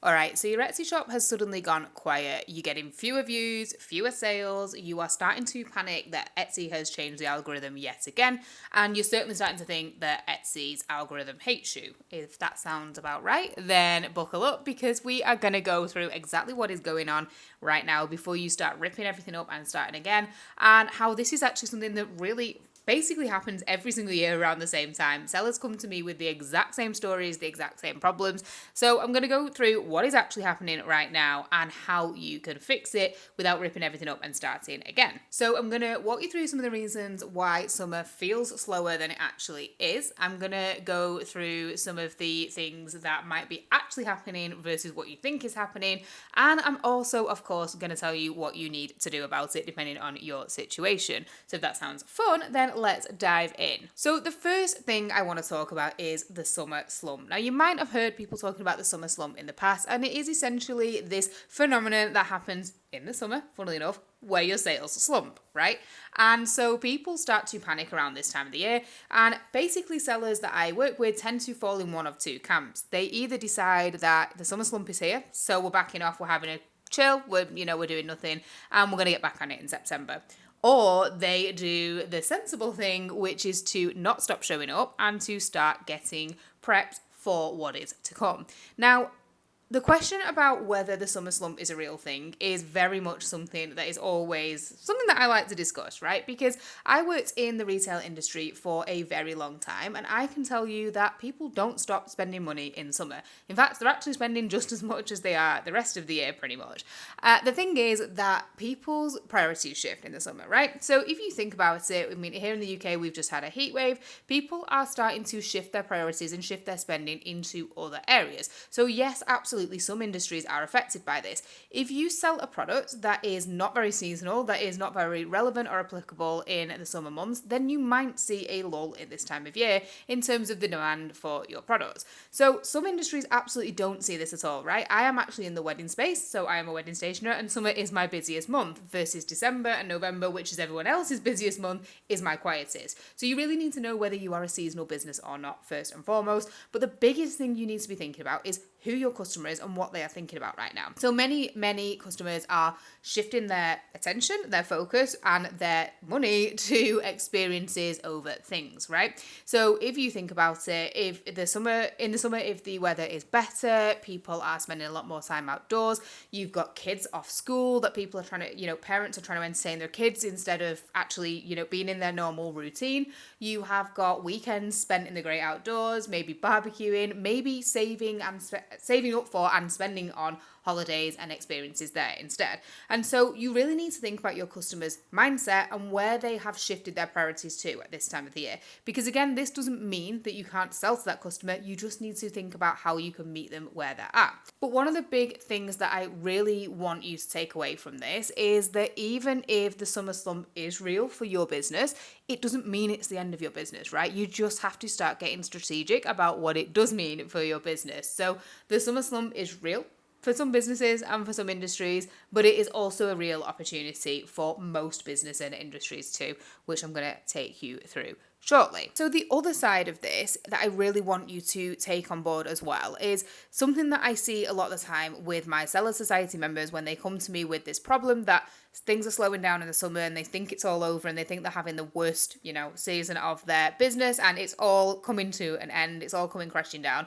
All right, so your Etsy shop has suddenly gone quiet. You're getting fewer views, fewer sales. You are starting to panic that Etsy has changed the algorithm yet again. And you're certainly starting to think that Etsy's algorithm hates you. If that sounds about right, then buckle up because we are going to go through exactly what is going on right now before you start ripping everything up and starting again, and how this is actually something that really basically happens every single year around the same time. Sellers come to me with the exact same stories, the exact same problems. So I'm going to go through what is actually happening right now and how you can fix it without ripping everything up and starting again. So I'm going to walk you through some of the reasons why summer feels slower than it actually is. I'm going to go through some of the things that might be actually happening versus what you think is happening. And I'm also, of course, going to tell you what you need to do about it depending on your situation. So if that sounds fun, then let's dive in. So the first thing I want to talk about is the summer slump. Now, you might have heard people talking about the summer slump in the past, and it is essentially this phenomenon that happens in the summer, funnily enough, where your sales slump, right? And so people start to panic around this time of the year, and basically sellers that I work with tend to fall in one of two camps. They either decide that the summer slump is here, so we're backing off, we're having a chill, we're doing nothing, and we're going to get back on it in September. Or they do the sensible thing, which is to not stop showing up and to start getting prepped for what is to come. Now, the question about whether the summer slump is a real thing is very much something that is always something that I like to discuss, right? Because I worked in the retail industry for a very long time, and I can tell you that people don't stop spending money in summer. In fact, they're actually spending just as much as they are the rest of the year, pretty much. The thing is that people's priorities shift in the summer, right? So if you think about it, I mean, here in the UK, we've just had a heat wave. People are starting to shift their priorities and shift their spending into other areas. So yes, absolutely, some industries are affected by this. If you sell a product that is not very seasonal, that is not very relevant or applicable in the summer months, then you might see a lull in this time of year in terms of the demand for your products. So some industries absolutely don't see this at all, right? I am actually in the wedding space, so I am a wedding stationer, and summer is my busiest month versus December and November, which is everyone else's busiest month, is my quietest. So you really need to know whether you are a seasonal business or not, first and foremost. But the biggest thing you need to be thinking about is who your customer is and what they are thinking about right now. So many customers are shifting their attention, their focus, and their money to experiences over things, right? So if you think about it, in the summer, if the weather is better, people are spending a lot more time outdoors. You've got kids off school that people are trying to, parents are trying to entertain their kids instead of actually, being in their normal routine. You have got weekends spent in the great outdoors, maybe barbecuing, maybe saving up for and spending on holidays and experiences there instead. And so you really need to think about your customers' mindset and where they have shifted their priorities to at this time of the year. Because again, this doesn't mean that you can't sell to that customer. You just need to think about how you can meet them where they're at. But one of the big things that I really want you to take away from this is that even if the summer slump is real for your business, it doesn't mean it's the end of your business, right? You just have to start getting strategic about what it does mean for your business. So the summer slump is real for some businesses and for some industries, but it is also a real opportunity for most business and industries too, which I'm going to take you through shortly. So the other side of this that I really want you to take on board as well is something that I see a lot of the time with my Seller Society members when they come to me with this problem that things are slowing down in the summer and they think it's all over and they think they're having the worst, season of their business and it's all coming to an end, it's all coming crashing down.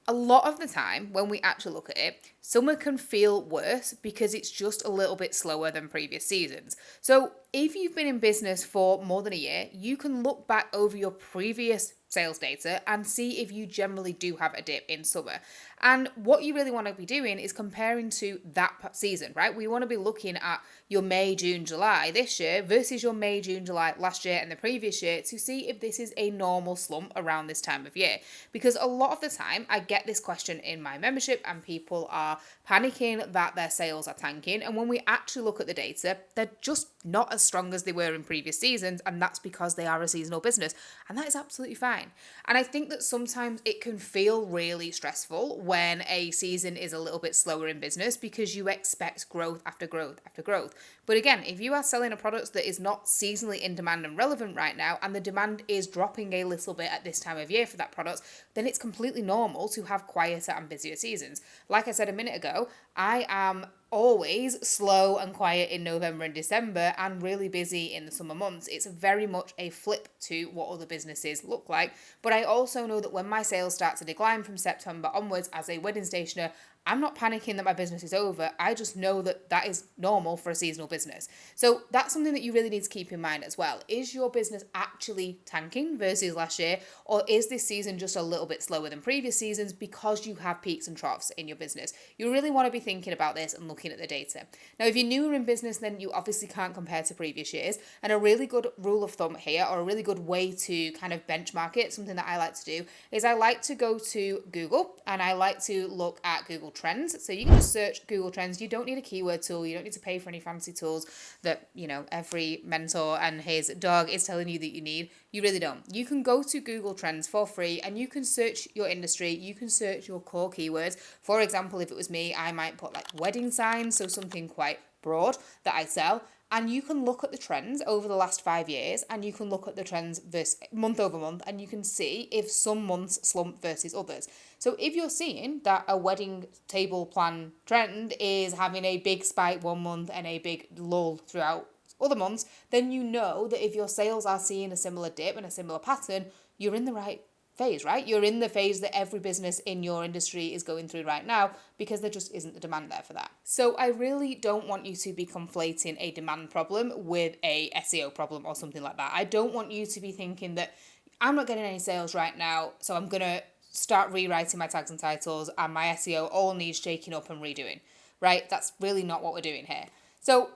A lot of the time, when we actually look at it, summer can feel worse because it's just a little bit slower than previous seasons. So if you've been in business for more than a year, you can look back over your previous sales data and see if you generally do have a dip in summer. And what you really want to be doing is comparing to that season, right? We want to be looking at your May, June, July this year versus your May, June, July last year and the previous year to see if this is a normal slump around this time of year. Because a lot of the time I get this question in my membership and people are panicking that their sales are tanking. And when we actually look at the data, they're just not as strong as they were in previous seasons, and that's because they are a seasonal business, and that is absolutely fine. And I think that sometimes it can feel really stressful when a season is a little bit slower in business because you expect growth after growth after growth. But again, if you are selling a product that is not seasonally in demand and relevant right now, and the demand is dropping a little bit at this time of year for that product, then it's completely normal to have quieter and busier seasons. Like I said a minute ago, I am always slow and quiet in November and December and really busy in the summer months. It's very much a flip to what other businesses look like. But I also know that when my sales start to decline from September onwards as a wedding stationer, I'm not panicking that my business is over. I just know that that is normal for a seasonal business. So that's something that you really need to keep in mind as well. Is your business actually tanking versus last year? Or is this season just a little bit slower than previous seasons because you have peaks and troughs in your business? You really want to be thinking about this and looking at the data. Now, if you're newer in business, then you obviously can't compare to previous years. And a really good rule of thumb here, or a really good way to kind of benchmark it, something that I like to do, is I like to go to Google and I like to look at Google Trends. So you can just search Google Trends. You don't need a keyword tool. You don't need to pay for any fancy tools that, every mentor and his dog is telling you that you need. You really don't. You can go to Google Trends for free and you can search your industry. You can search your core keywords. For example, if it was me, I might put like wedding signs, so something quite broad that I sell. And you can look at the trends over the last 5 years and you can look at the trends this month over month and you can see if some months slump versus others. So if you're seeing that a wedding table plan trend is having a big spike one month and a big lull throughout other months, then you know that if your sales are seeing a similar dip and a similar pattern, you're in the right phase, right? You're in the phase that every business in your industry is going through right now because there just isn't the demand there for that. So I really don't want you to be conflating a demand problem with a SEO problem or something like that. I don't want you to be thinking that I'm not getting any sales right now, so I'm going to start rewriting my tags and titles and my SEO all needs shaking up and redoing, right? That's really not what we're doing here. So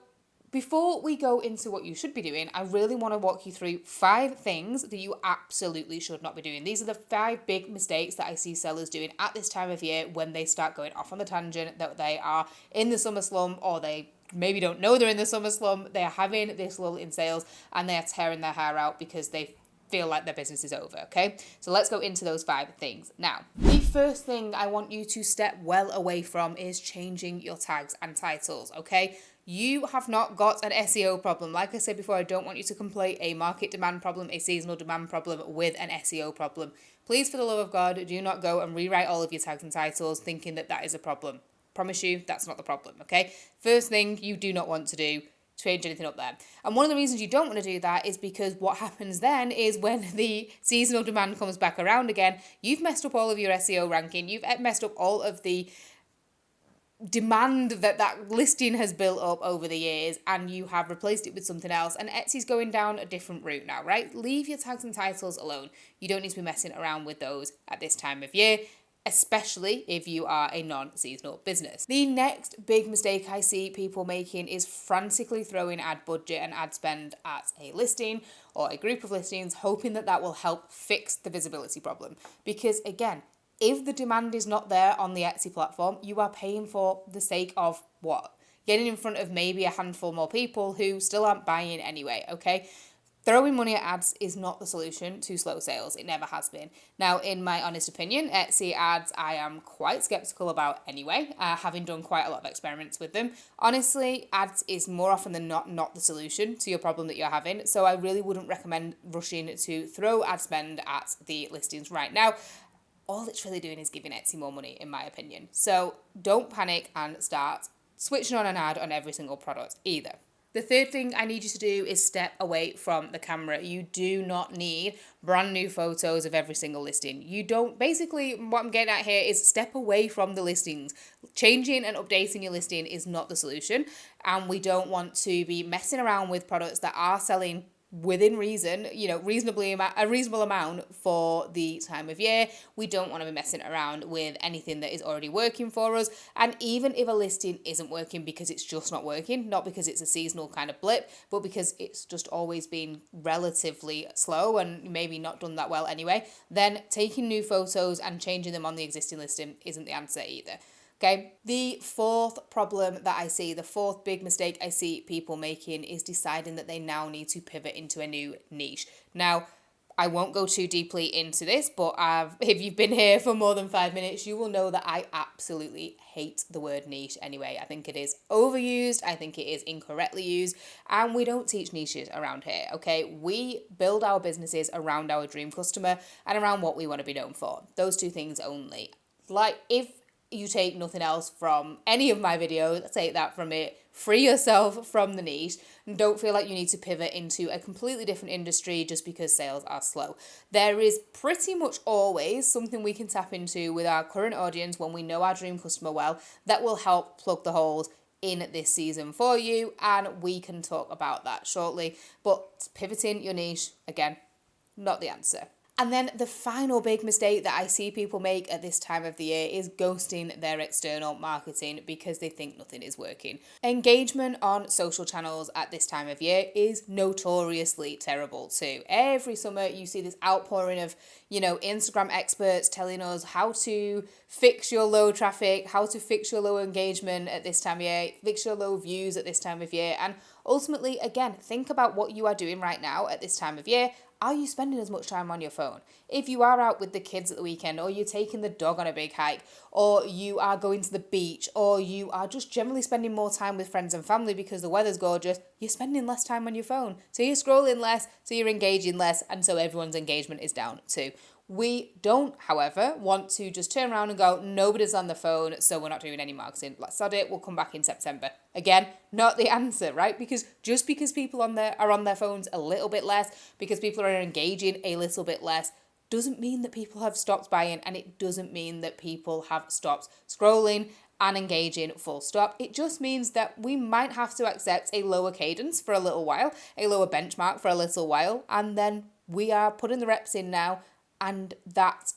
before we go into what you should be doing, I really want to walk you through 5 things that you absolutely should not be doing. These are the 5 big mistakes that I see sellers doing at this time of year when they start going off on the tangent that they are in the summer slump, or they maybe don't know they're in the summer slump. They are having this lull in sales and they are tearing their hair out because they feel like their business is over, okay? So let's go into those 5 things. Now, the first thing I want you to step well away from is changing your tags and titles, okay? You have not got an SEO problem. Like I said before, I don't want you to conflate a market demand problem, a seasonal demand problem with an SEO problem. Please, for the love of God, do not go and rewrite all of your tags and titles thinking that that is a problem. Promise you, that's not the problem, okay? First thing you do not want to do, change anything up there. And one of the reasons you don't want to do that is because what happens then is when the seasonal demand comes back around again, you've messed up all of your SEO ranking, you've messed up all of the demand that listing has built up over the years, and you have replaced it with something else, and Etsy's going down a different route now, right? Leave your tags and titles alone. You don't need to be messing around with those at this time of year, especially if you are a non-seasonal business. The next big mistake I see people making is frantically throwing ad budget and ad spend at a listing or a group of listings, hoping that that will help fix the visibility problem. Because again, if the demand is not there on the Etsy platform, you are paying for the sake of what? Getting in front of maybe a handful more people who still aren't buying anyway, okay? Throwing money at ads is not the solution to slow sales. It never has been. Now, in my honest opinion, Etsy ads I am quite skeptical about anyway, having done quite a lot of experiments with them. Honestly, ads is more often than not the solution to your problem that you're having. So I really wouldn't recommend rushing to throw ad spend at the listings right now. All it's really doing is giving Etsy more money, in my opinion. So don't panic and start switching on an ad on every single product either. The third thing I need you to do is step away from the camera. You do not need brand new photos of every single listing. You don't, basically what I'm getting at here is step away from the listings. Changing and updating your listing is not the solution. And we don't want to be messing around with products that are selling within reason, a reasonable amount for the time of year. We don't want to be messing around with anything that is already working for us. And even if a listing isn't working because it's just not working, not because it's a seasonal kind of blip, but because it's just always been relatively slow and maybe not done that well anyway, then taking new photos and changing them on the existing listing isn't the answer either. Okay, the fourth problem that I see, the fourth big mistake I see people making is deciding that they now need to pivot into a new niche. Now, I won't go too deeply into this, but if you've been here for more than 5 minutes, you will know that I absolutely hate the word niche anyway. I think it is overused, I think it is incorrectly used, and we don't teach niches around here, okay? We build our businesses around our dream customer and around what we want to be known for. Those two things only. Like, if you take nothing else from any of my videos, take that from it, free yourself from the niche, and don't feel like you need to pivot into a completely different industry just because sales are slow. There is pretty much always something we can tap into with our current audience when we know our dream customer well that will help plug the holes in this season for you, and we can talk about that shortly. But pivoting your niche, again, not the answer. And then the final big mistake that I see people make at this time of the year is ghosting their external marketing because they think nothing is working. Engagement on social channels at this time of year is notoriously terrible too. Every summer you see this outpouring of, Instagram experts telling us how to fix your low traffic, how to fix your low engagement at this time of year, fix your low views at this time of year. And ultimately, again, think about what you are doing right now at this time of year. Are you spending as much time on your phone? If you are out with the kids at the weekend, or you're taking the dog on a big hike, or you are going to the beach, or you are just generally spending more time with friends and family because the weather's gorgeous, you're spending less time on your phone. So you're scrolling less, so you're engaging less, and so everyone's engagement is down too. We don't, however, want to just turn around and go, nobody's on the phone, so we're not doing any marketing. Let's sod it, we'll come back in September. Again, not the answer, right? Because just because people are on their phones a little bit less, because people are engaging a little bit less, doesn't mean that people have stopped buying, and it doesn't mean that people have stopped scrolling and engaging full stop. It just means that we might have to accept a lower cadence for a little while, a lower benchmark for a little while, and then we are putting the reps in now, and that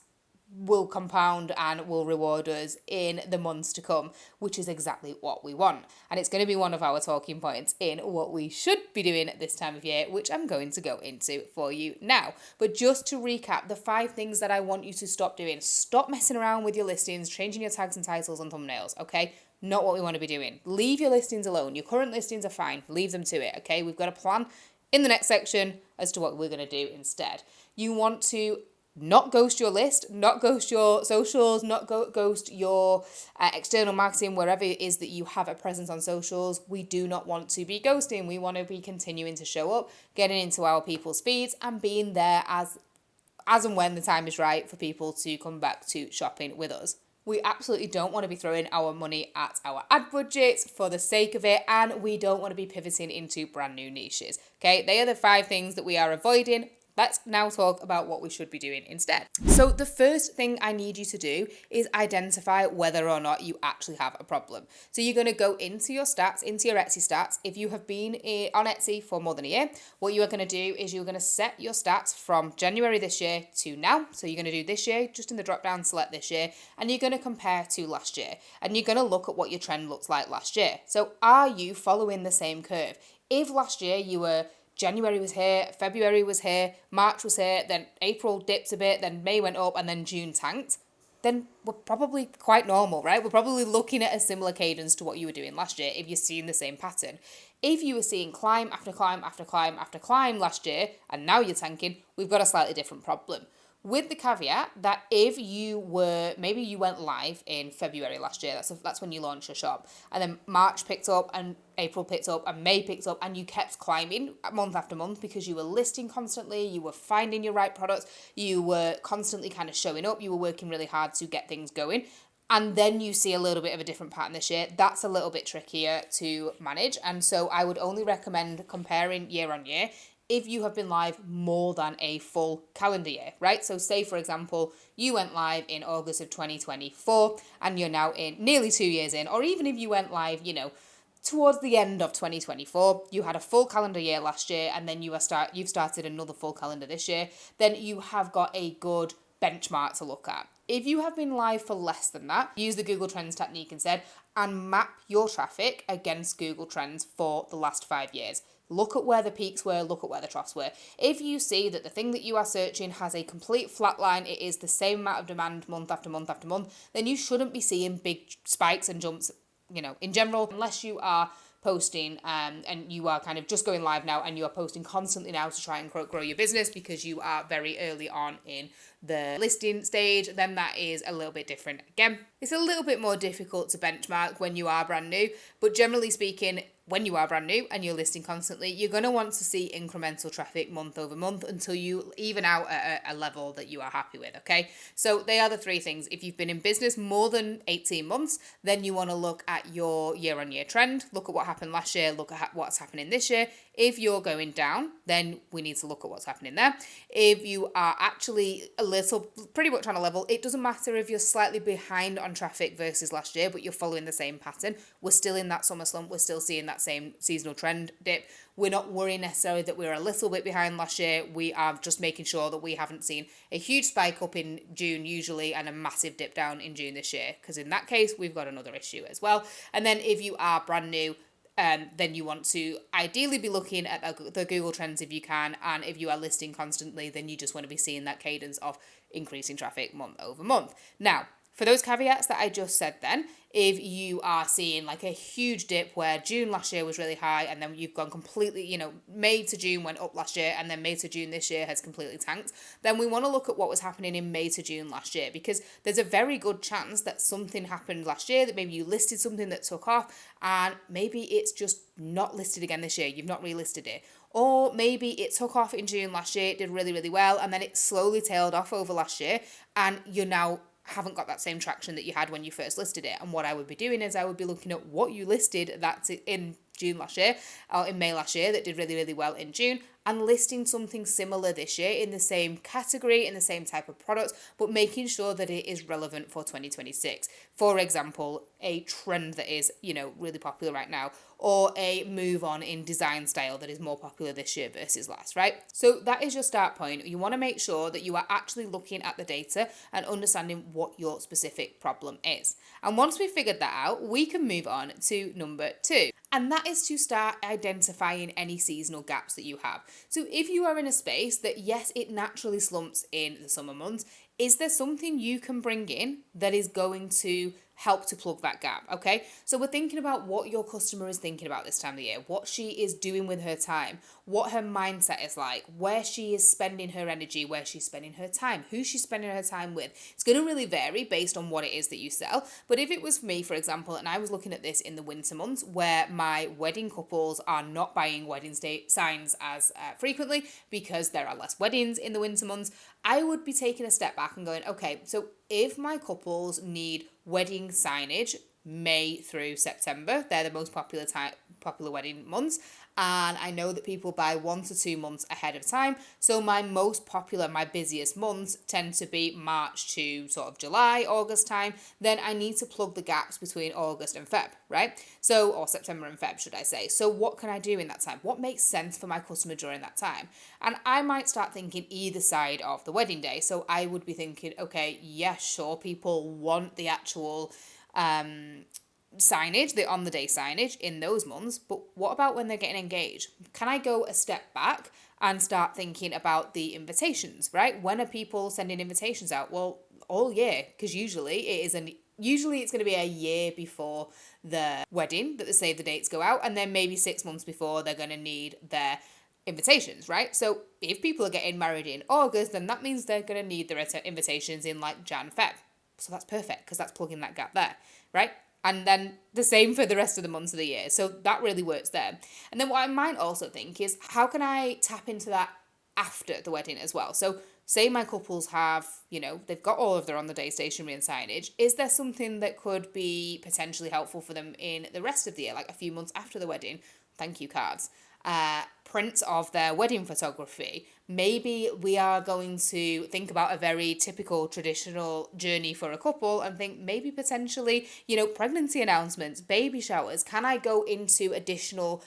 will compound and will reward us in the months to come, which is exactly what we want. And it's going to be one of our talking points in what we should be doing at this time of year, which I'm going to go into for you now. But just to recap, the 5 things that I want you to stop doing. Stop messing around with your listings, changing your tags and titles and thumbnails, okay? Not what we want to be doing. Leave your listings alone. Your current listings are fine. Leave them to it, okay? We've got a plan in the next section as to what we're going to do instead. You want to not ghost your list, not ghost your socials, not ghost your external marketing, wherever it is that you have a presence on socials. We do not want to be ghosting. We want to be continuing to show up, getting into our people's feeds and being there as and when the time is right for people to come back to shopping with us. We absolutely don't want to be throwing our money at our ad budgets for the sake of it, and we don't want to be pivoting into brand new niches. Okay, they are the 5 things that we are avoiding. Let's now talk about what we should be doing instead. So the first thing I need you to do is identify whether or not you actually have a problem. So you're going to go into your stats, into your Etsy stats. If you have been on Etsy for more than a year, what you are going to do is you're going to set your stats from January this year to now. So you're going to do this year, just in the drop down, select this year, and you're going to compare to last year. And you're going to look at what your trend looks like last year. So are you following the same curve? If last year you were January was here, February was here, March was here, then April dipped a bit, then May went up, and then June tanked, then we're probably quite normal, right? We're probably looking at a similar cadence to what you were doing last year if you're seeing the same pattern. If you were seeing climb after climb after climb after climb last year, and now you're tanking, we've got a slightly different problem. With the caveat that if maybe you went live in February last year, that's when you launched your shop, and then March picked up, and April picked up, and May picked up, and you kept climbing month after month because you were listing constantly, you were finding your right products, you were constantly kind of showing up, you were working really hard to get things going, and then you see a little bit of a different pattern this year. That's a little bit trickier to manage, and so I would only recommend comparing year on year if you have been live more than a full calendar year, right? So say, for example, you went live in August of 2024 and you're now in nearly 2 years in, or even if you went live, towards the end of 2024, you had a full calendar year last year, and then you've started another full calendar this year, then you have got a good benchmark to look at. If you have been live for less than that, use the Google Trends technique instead and map your traffic against Google Trends for the last 5 years. look at where the peaks were, look at where the troughs were. If you see that the thing that you are searching has a complete flat line, it is the same amount of demand month after month after month, then you shouldn't be seeing big spikes and jumps, in general, unless you are posting and you are kind of just going live now and you are posting constantly now to try and grow your business because you are very early on in the listing stage, then that is a little bit different. Again, it's a little bit more difficult to benchmark when you are brand new, but generally speaking, when you are brand new and you're listing constantly, you're going to want to see incremental traffic month over month until you even out at a level that you are happy with, okay? So they are the three things. If you've been in business more than 18 months, then you want to look at your year-on-year trend, look at what happened last year, look at what's happening this year. If you're going down, then we need to look at what's happening there. If you are actually pretty much on a level, it doesn't matter if you're slightly behind on traffic versus last year, but you're following the same pattern. We're still in that summer slump. We're still seeing that same seasonal trend dip. We're not worrying necessarily that we're a little bit behind last year. We are just making sure that we haven't seen a huge spike up in June usually and a massive dip down in June this year, because in that case, we've got another issue as well. And then if you are brand new, then you want to ideally be looking at the Google Trends if you can, and if you are listing constantly, then you just want to be seeing that cadence of increasing traffic month over month. Now, for those caveats that I just said then, if you are seeing like a huge dip where June last year was really high and then you've gone completely, May to June went up last year and then May to June this year has completely tanked, then we want to look at what was happening in May to June last year, because there's a very good chance that something happened last year, that maybe you listed something that took off and maybe it's just not listed again this year. You've not relisted it. Or maybe it took off in June last year, it did really, really well, and then it slowly tailed off over last year and you're now haven't got that same traction that you had when you first listed it. And what I would be doing is I would be looking at what you listed that's in June last year or in May last year that did really, really well in June, and listing something similar this year in the same category, in the same type of product, but making sure that it is relevant for 2026. For example, a trend that is, really popular right now, or a move on in design style that is more popular this year versus last, right? So that is your start point. You want to make sure that you are actually looking at the data and understanding what your specific problem is. And once we've figured that out, we can move on to number 2. And that is to start identifying any seasonal gaps that you have. So if you are in a space that, yes, it naturally slumps in the summer months, is there something you can bring in that is going to help to plug that gap, okay? So we're thinking about what your customer is thinking about this time of the year, what she is doing with her time, what her mindset is like, where she is spending her energy, where she's spending her time, who she's spending her time with. It's going to really vary based on what it is that you sell. But if it was me, for example, and I was looking at this in the winter months where my wedding couples are not buying wedding signs as frequently because there are less weddings in the winter months, I would be taking a step back and going, okay, so if my couples need wedding signage May through September, they're the most popular wedding months, and I know that people buy 1 to 2 months ahead of time, so my busiest months tend to be March to sort of July, August time. Then I need to plug the gaps between August and Feb, right? So, or September and Feb, should I say. So what can I do in that time? What makes sense for my customer during that time? And I might start thinking either side of the wedding day. So I would be thinking, okay, yeah, sure, people want the actual signage, the on the day signage in those months, but what about when they're getting engaged? Can I go a step back and start thinking about the invitations, right? When are people sending invitations out? Well, all year, because usually it's going to be a year before the wedding that the save the dates go out, and then maybe 6 months before they're going to need their invitations, right? So if people are getting married in August, then that means they're going to need their invitations in like Jan, Feb. So that's perfect because that's plugging that gap there, right? And then the same for the rest of the months of the year. So that really works there. And then what I might also think is, how can I tap into that after the wedding as well? So say my couples have, they've got all of their on the day stationery and signage. Is there something that could be potentially helpful for them in the rest of the year, like a few months after the wedding? Thank you cards. Prints of their wedding photography. Maybe we are going to think about a very typical traditional journey for a couple and think maybe potentially, pregnancy announcements, baby showers. Can I go into additional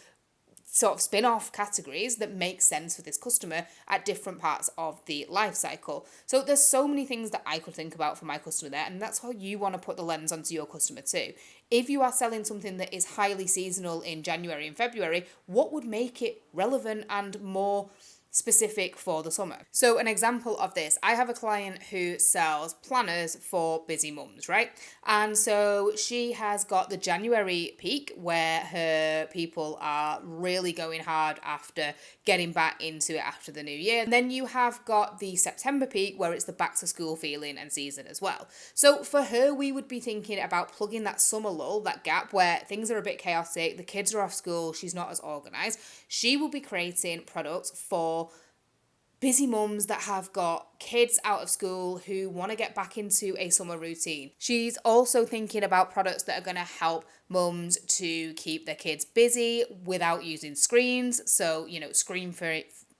sort of spin-off categories that make sense for this customer at different parts of the life cycle. So there's so many things that I could think about for my customer there, and that's how you want to put the lens onto your customer too. If you are selling something that is highly seasonal in January and February, what would make it relevant and more specific for the summer? So an example of this, I have a client who sells planners for busy mums, right? And so she has got the January peak where her people are really going hard after getting back into it after the new year. And then you have got the September peak where it's the back to school feeling and season as well. So for her, we would be thinking about plugging that summer lull, that gap where things are a bit chaotic, the kids are off school, she's not as organized. She will be creating products for busy mums that have got kids out of school who want to get back into a summer routine. She's also thinking about products that are going to help mums to keep their kids busy without using screens. So,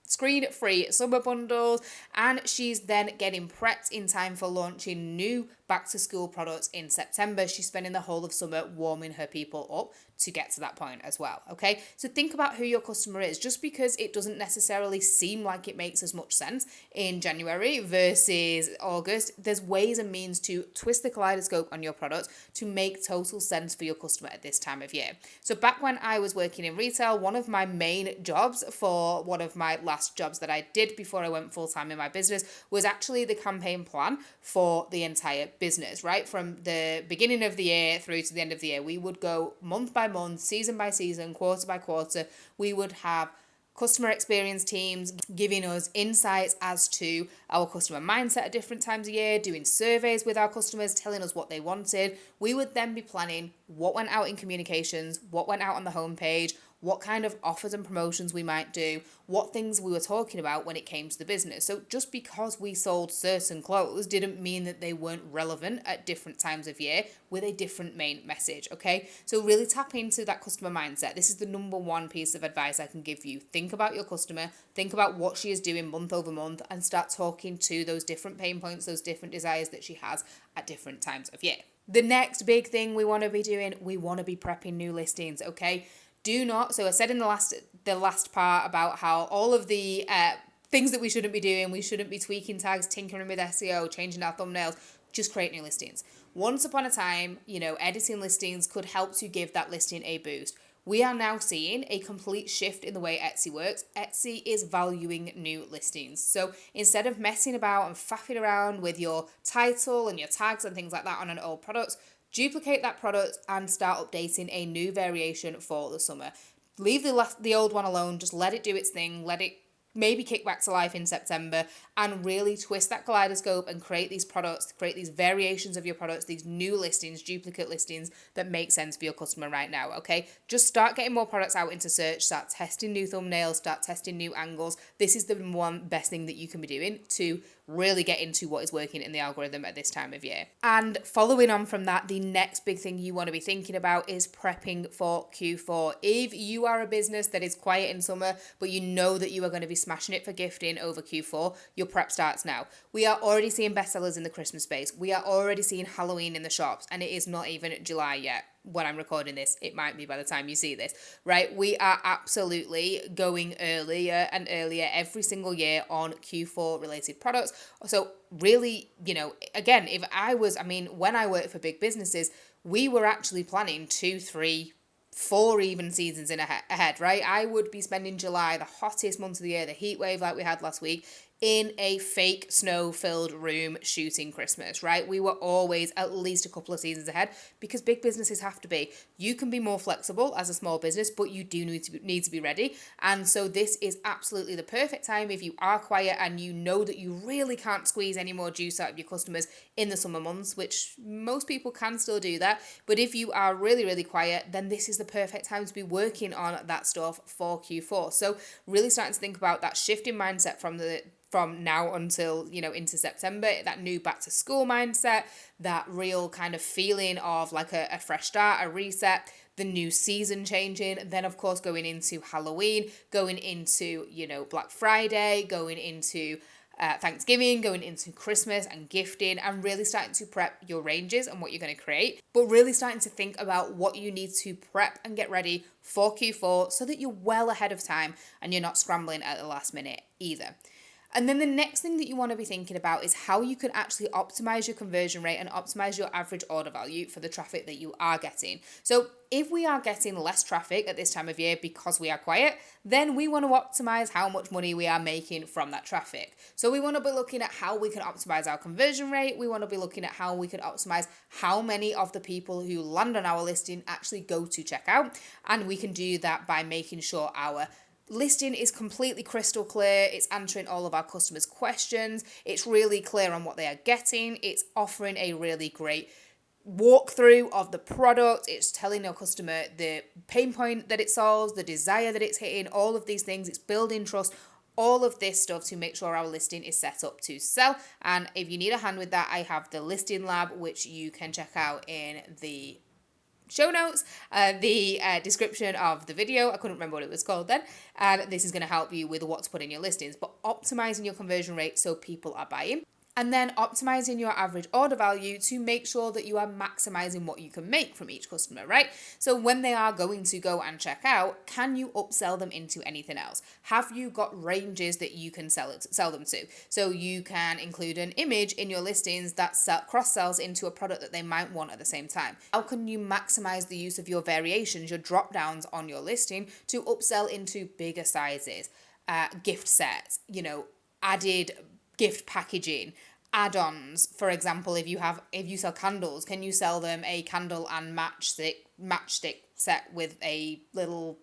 screen-free summer bundles, and she's then getting prepped in time for launching new back-to-school products in September. She's spending the whole of summer warming her people up to get to that point as well, okay? So think about who your customer is. Just because it doesn't necessarily seem like it makes as much sense in January versus August, there's ways and means to twist the kaleidoscope on your product to make total sense for your customer at this time of year. So back when I was working in retail, one of my main jobs for one of my last jobs that I did before I went full-time in my business was actually the campaign plan for the entire business, right? From the beginning of the year through to the end of the year, we would go month by month, season by season, quarter by quarter. We would have customer experience teams giving us insights as to our customer mindset at different times of year, doing surveys with our customers, telling us what they wanted. We would then be planning what went out in communications, what went out on the homepage, what kind of offers and promotions we might do, what things we were talking about when it came to the business. So just because we sold certain clothes didn't mean that they weren't relevant at different times of year with a different main message, okay? So really tap into that customer mindset. This is the number one piece of advice I can give you. Think about your customer, think about what she is doing month over month, and start talking to those different pain points, those different desires that she has at different times of year. The next big thing we want to be doing, we want to be prepping new listings, okay? Do not, so I said in the last part about how all of the things that we shouldn't be doing, we shouldn't be tweaking tags, tinkering with SEO, changing our thumbnails, just create new listings. Once upon a time, editing listings could help to give that listing a boost. We are now seeing a complete shift in the way Etsy works. Etsy is valuing new listings. So instead of messing about and faffing around with your title and your tags and things like that on an old product, duplicate that product and start updating a new variation for the summer. Leave the old one alone, just let it do its thing, let it maybe kick back to life in September, and really twist that kaleidoscope and create these products, create these variations of your products, these new listings, duplicate listings that make sense for your customer right now, okay? Just start getting more products out into search, start testing new thumbnails, start testing new angles. This is the one best thing that you can be doing to really get into what is working in the algorithm at this time of year. And following on from that, the next big thing you want to be thinking about is prepping for Q4. If you are a business that is quiet in summer, but you know that you are going to be smashing it for gifting over Q4, your prep starts now. We are already seeing bestsellers in the Christmas space. We are already seeing Halloween in the shops, and it is not even July yet. When I'm recording this, it might be by the time you see this, right? We are absolutely going earlier and earlier every single year on Q4 related products. So really, again, when I worked for big businesses, we were actually planning 2, 3, 4 even seasons in ahead, right? I would be spending July, the hottest month of the year, the heat wave like we had last week, in a fake snow-filled room shooting Christmas, right? We were always at least a couple of seasons ahead because big businesses have to be. You can be more flexible as a small business, but you do need to be ready. And so this is absolutely the perfect time if you are quiet and you know that you really can't squeeze any more juice out of your customers in the summer months, which most people can still do that. But if you are really, really quiet, then this is the perfect time to be working on that stuff for Q4. So really starting to think about that shift in mindset from now until, into September, that new back to school mindset, that real kind of feeling of like a fresh start, a reset, the new season changing, then of course going into Halloween, going into, Black Friday, going into Thanksgiving, going into Christmas and gifting, and really starting to prep your ranges and what you're going to create, but really starting to think about what you need to prep and get ready for Q4 so that you're well ahead of time and you're not scrambling at the last minute either. And then the next thing that you want to be thinking about is how you can actually optimize your conversion rate and optimize your average order value for the traffic that you are getting. So if we are getting less traffic at this time of year because we are quiet, then we want to optimize how much money we are making from that traffic. So we want to be looking at how we can optimize our conversion rate. We want to be looking at how we can optimize how many of the people who land on our listing actually go to checkout. And we can do that by making sure our listing is completely crystal clear. It's answering all of our customers' questions. It's really clear on what they are getting. It's offering a really great walkthrough of the product. It's telling your customer the pain point that it solves, the desire that it's hitting, all of these things. It's building trust, all of this stuff to make sure our listing is set up to sell. And if you need a hand with that, I have the listing lab, which you can check out in the show notes, the description of the video. I couldn't remember what it was called then. And this is going to help you with what to put in your listings, but optimizing your conversion rate so people are buying. And then optimizing your average order value to make sure that you are maximizing what you can make from each customer, right? So when they are going to go and check out, can you upsell them into anything else? Have you got ranges that you can sell them to? So you can include an image in your listings that cross-sells into a product that they might want at the same time. How can you maximize the use of your variations, your drop-downs on your listing to upsell into bigger sizes, gift sets, added gift packaging, add-ons. For example, if you sell candles, can you sell them a candle and matchstick set with a little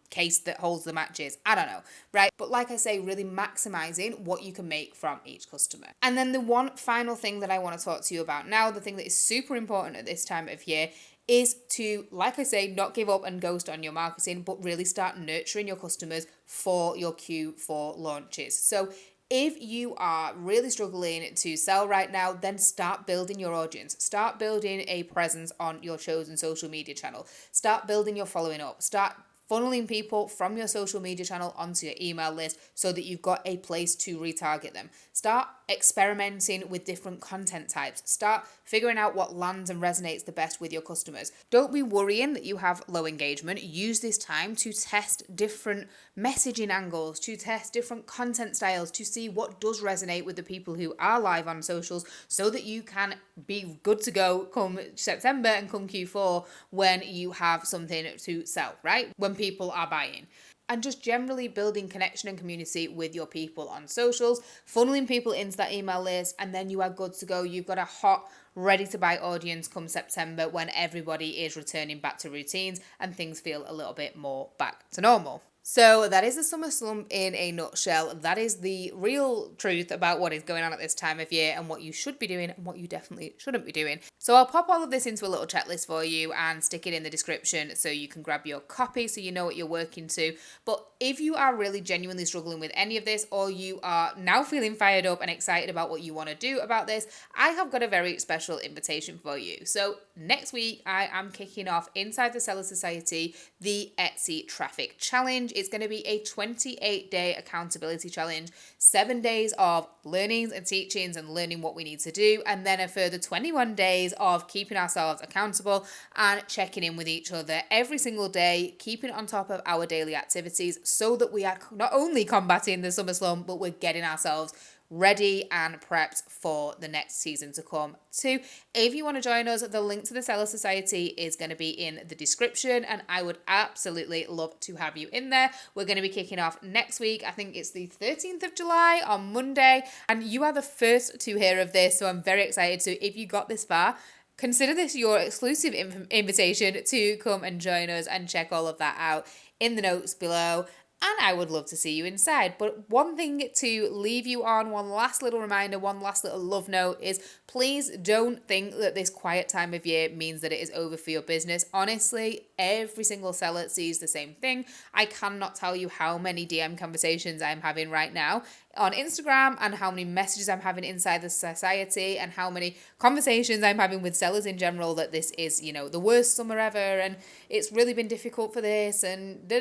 case that holds the matches? I don't know, right? But like I say, really maximizing what you can make from each customer. And then the one final thing that I want to talk to you about now, the thing that is super important at this time of year, is to, like I say, not give up and ghost on your marketing, but really start nurturing your customers for your Q4 launches. So if you are really struggling to sell right now, then start building your audience. Start building a presence on your chosen social media channel. Start building your following up. Start funneling people from your social media channel onto your email list so that you've got a place to retarget them. Start experimenting with different content types. Start figuring out what lands and resonates the best with your customers. Don't be worrying that you have low engagement. Use this time to test different messaging angles, to test different content styles, to see what does resonate with the people who are live on socials so that you can be good to go come September and come Q4 when you have something to sell, right? When people are buying. And just generally building connection and community with your people on socials, funneling people into that email list, and then you are good to go. You've got a hot, ready to buy audience come September when everybody is returning back to routines and things feel a little bit more back to normal. So that is the summer slump in a nutshell. That is the real truth about what is going on at this time of year and what you should be doing and what you definitely shouldn't be doing. So I'll pop all of this into a little checklist for you and stick it in the description so you can grab your copy so you know what you're working to. But if you are really genuinely struggling with any of this, or you are now feeling fired up and excited about what you want to do about this, I have got a very special invitation for you. So next week, I am kicking off inside the Seller Society, the Etsy Traffic Challenge. It's going to be a 28-day accountability challenge, 7 days of learnings and teachings and learning what we need to do, and then a further 21 days of keeping ourselves accountable and checking in with each other every single day, keeping on top of our daily activities so that we are not only combating the summer slump, but we're getting ourselves ready and prepped for the next season to come too. If you want to join us, the link to the Seller Society is going to be in the description, and I would absolutely love to have you in there. We're going to be kicking off next week. I think it's the 13th of July on Monday, and you are the first to hear of this, so I'm very excited. So if you got this far, consider this your exclusive invitation to come and join us and check all of that out in the notes below. And I would love to see you inside. But one thing to leave you on, one last little reminder, one last little love note is please don't think that this quiet time of year means that it is over for your business. Honestly, every single seller sees the same thing. I cannot tell you how many DM conversations I'm having right now on Instagram and how many messages I'm having inside the society and how many conversations I'm having with sellers in general that this is, the worst summer ever and it's really been difficult for this and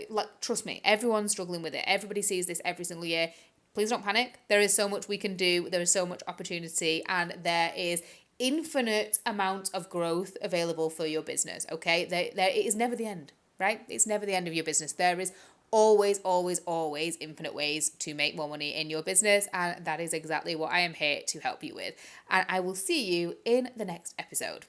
Like, trust me, everyone's struggling with it. Everybody sees this every single year. please don't panic. There is so much we can do. There is so much opportunity, and there is infinite amount of growth available for your business. Okay, it is never the end, right? It's never the end of your business. There is always, always, always infinite ways to make more money in your business, and that is exactly what I am here to help you with. And I will see you in the next episode.